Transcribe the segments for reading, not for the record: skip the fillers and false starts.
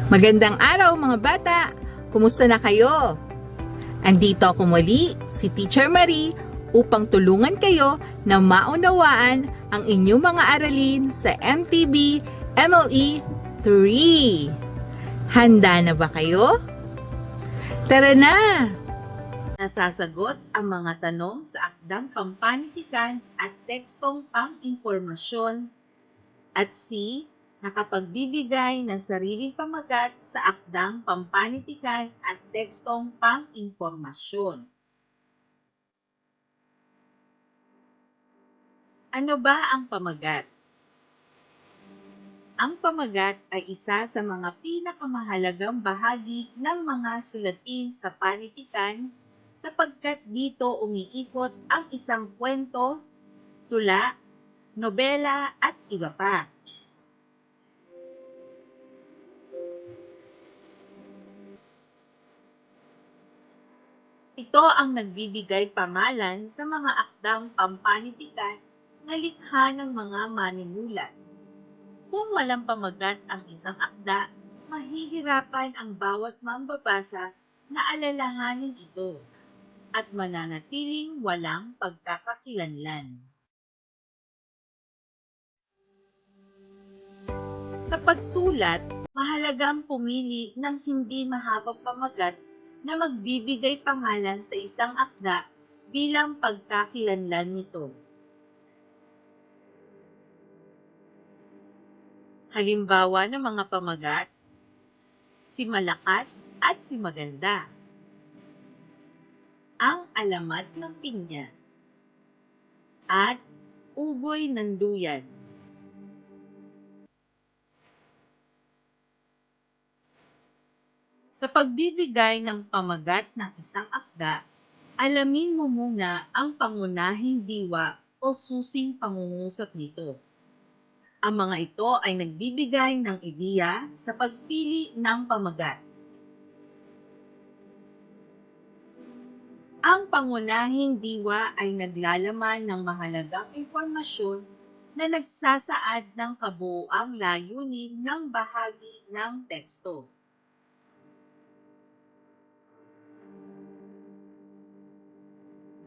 Magandang araw mga bata! Kumusta na kayo? Andito ako muli, si Teacher Marie, upang tulungan kayo na maunawaan ang inyong mga aralin sa MTB MLE 3. Handa na ba kayo? Tara na! Nasasagot ang mga tanong sa akdang pampanitikan at tekstong pang-impormasyon at C. Nakapagbibigay ng sariling pamagat sa akdang pampanitikan at tekstong pang-impormasyon. Ano ba ang pamagat? Ang pamagat ay isa sa mga pinakamahalagang bahagi ng mga sulatin sa panitikan sapagkat dito umiikot ang isang kwento, tula, nobela at iba pa. Ito ang nagbibigay pangalan sa mga akdang pampanitikan na likha ng mga manunulat. Kung walang pamagat ang isang akda, mahihirapan ang bawat mambabasa na alalahanin ito at mananatiling walang pagkakakilanlan. Sa pagsulat, mahalagang pumili ng hindi mahabang pamagat na magbibigay pangalan sa isang akda bilang pagkakilanlan nito. Halimbawa ng mga pamagat, si malakas at si maganda. Ang alamat ng pinya. At ugoy ng duyan. Sa pagbibigay ng pamagat ng isang akda, alamin mo muna ang pangunahing diwa o susing pangungusap nito. Ang mga ito ay nagbibigay ng ideya sa pagpili ng pamagat. Ang pangunahing diwa ay naglalaman ng mahalagang impormasyon na nagsasaad ng kabuuang layunin ng bahagi ng teksto.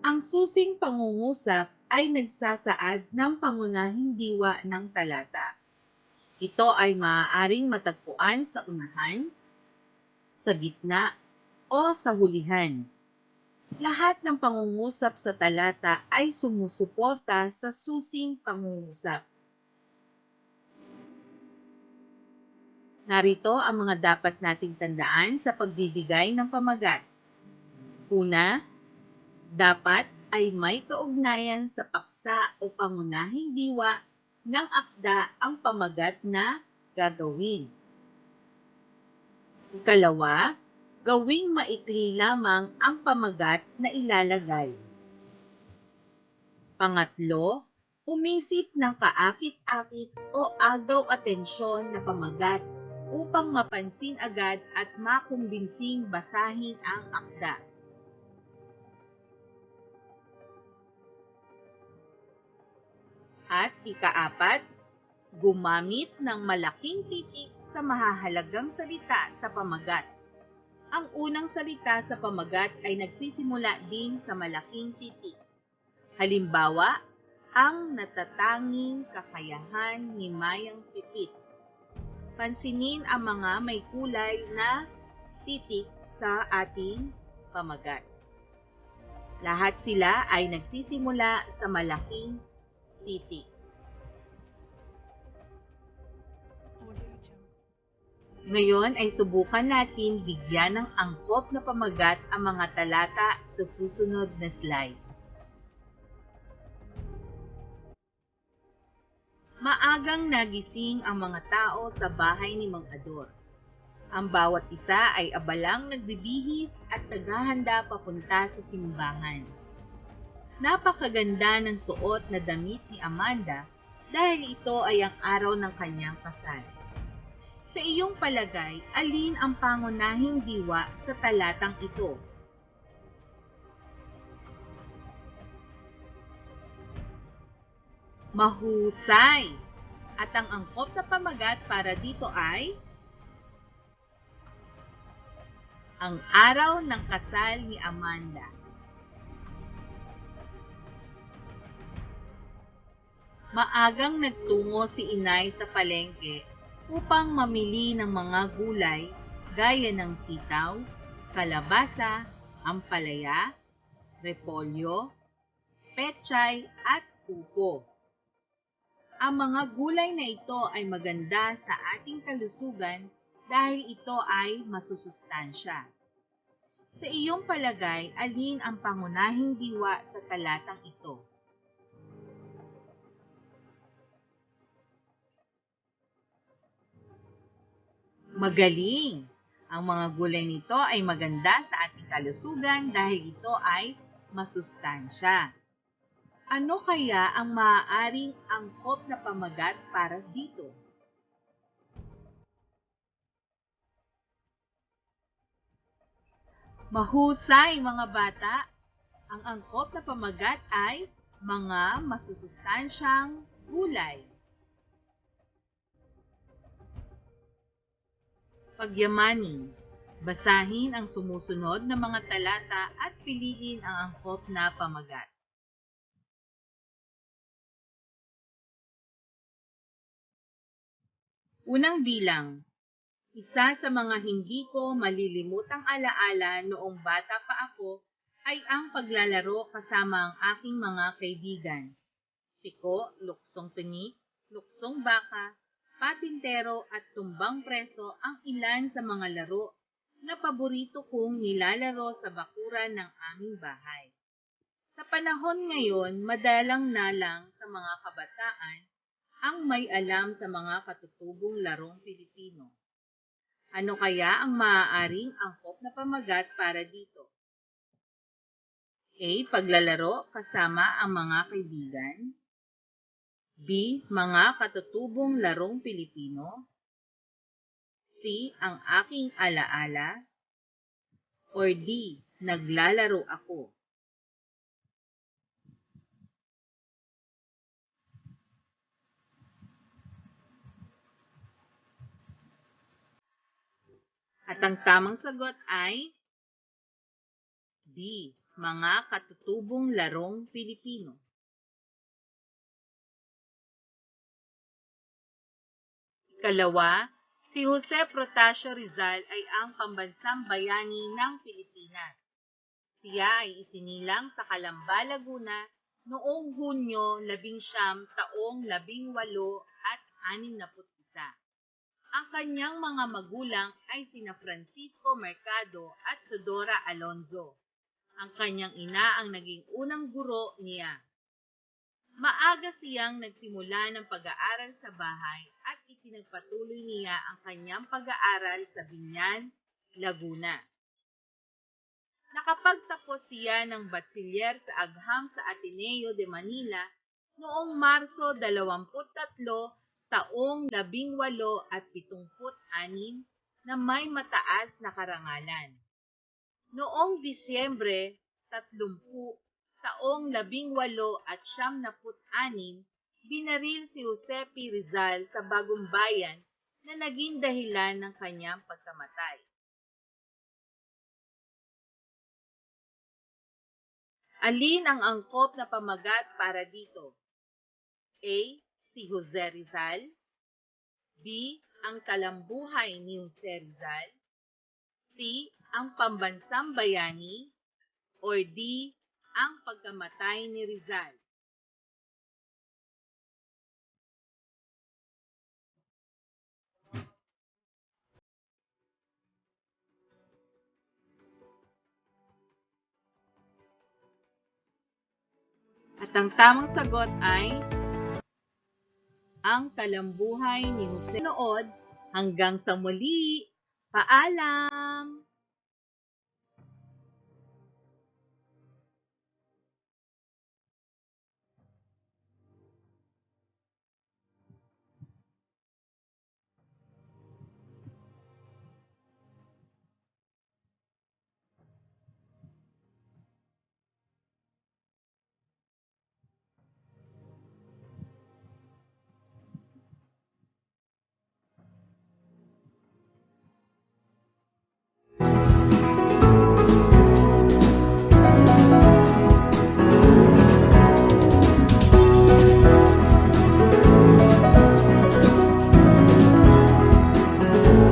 Ang susing pangungusap ay nagsasaad ng pangunahing diwa ng talata. Ito ay maaaring matagpuan sa unahan, sa gitna, o sa hulihan. Lahat ng pangungusap sa talata ay sumusuporta sa susing pangungusap. Narito ang mga dapat nating tandaan sa pagbibigay ng pamagat. Una, dapat ay may kaugnayan sa paksa o pangunahing diwa ng akda ang pamagat na gagawin. Ikalawa, gawing maikli lamang ang pamagat na ilalagay. Pangatlo, umisip ng kaakit-akit o agaw-atensyon na pamagat upang mapansin agad at makumbinsing basahin ang akda. At ikaapat, gumamit ng malaking titik sa mahahalagang salita sa pamagat. Ang unang salita sa pamagat ay nagsisimula din sa malaking titik. Halimbawa, ang natatanging kakayahan ni Mayang Pipit. Pansinin ang mga may kulay na titik sa ating pamagat. Lahat sila ay nagsisimula sa malaking titik. Ngayon ay subukan natin bigyan ng angkop na pamagat ang mga talata sa susunod na slide. Maagang nagising ang mga tao sa bahay ni Mang Ador. Ang bawat isa ay abalang nagbibihis at naghahanda papunta sa simbahan. Napakaganda ng suot na damit ni Amanda dahil ito ay ang araw ng kanyang kasal. Sa iyong palagay, alin ang pangunahing diwa sa talatang ito? Mahusay! At ang angkop na pamagat para dito ay Ang araw ng kasal ni Amanda. Maagang nagtungo si inay sa palengke upang mamili ng mga gulay gaya ng sitaw, kalabasa, ampalaya, repolyo, pechay at upo. Ang mga gulay na ito ay maganda sa ating kalusugan dahil ito ay masusustansya. Sa iyong palagay, alin ang pangunahing diwa sa talatang ito? Magaling! Ang mga gulay nito ay maganda sa ating kalusugan dahil ito ay masustansya. Ano kaya ang maaaring angkop na pamagat para dito? Mahusay mga bata! Ang angkop na pamagat ay mga masusustansyang gulay. Pagyamanin. Basahin ang sumusunod na mga talata at piliin ang angkop na pamagat. Unang bilang. Isa sa mga hindi ko malilimutang alaala noong bata pa ako ay ang paglalaro kasama ang aking mga kaibigan. Piko, luksong tinik, luksong baka, patintero at tumbang preso ang ilan sa mga laro na paborito kong nilalaro sa bakuran ng aming bahay. Sa panahon ngayon, madalang na lang sa mga kabataan ang may alam sa mga katutubong larong Pilipino. Ano kaya ang maaaring angkop na pamagat para dito? A. Paglalaro kasama ang mga kaibigan. B. Mga katutubong larong Pilipino. C. Ang aking alaala. Or D. Naglalaro ako. At ang tamang sagot ay D. Mga katutubong larong Pilipino. Ikalawa, si Jose Protasio Rizal ay ang pambansang bayani ng Pilipinas. Siya ay isinilang sa Calamba, Laguna noong Hunyo 19, taong 1861. Ang kanyang mga magulang ay sina Francisco Mercado at Sodora Alonzo. Ang kanyang ina ang naging unang guro niya. Maaga siyang nagsimula ng pag-aaral sa bahay at ipinagpatuloy niya ang kanyang pag-aaral sa Biñan, Laguna. Nakapagtapos siya ng bachelor sa agham sa Ateneo de Manila noong Marso 23, taong 1876 na may mataas na karangalan. Noong Disyembre 30, taong 1876, binaril si Jose P. Rizal sa Bagong Bayan na naging dahilan ng kanyang pagkamatay. Alin ang angkop na pamagat para dito? A. Si Jose Rizal. B. Ang talambuhay ni Jose Rizal. C. Ang pambansang bayani. Or D. Ang pagkamatay ni Rizal. At ang tamang sagot ay ang talambuhay ni Jose. Nood, hanggang sa muli. Paalam!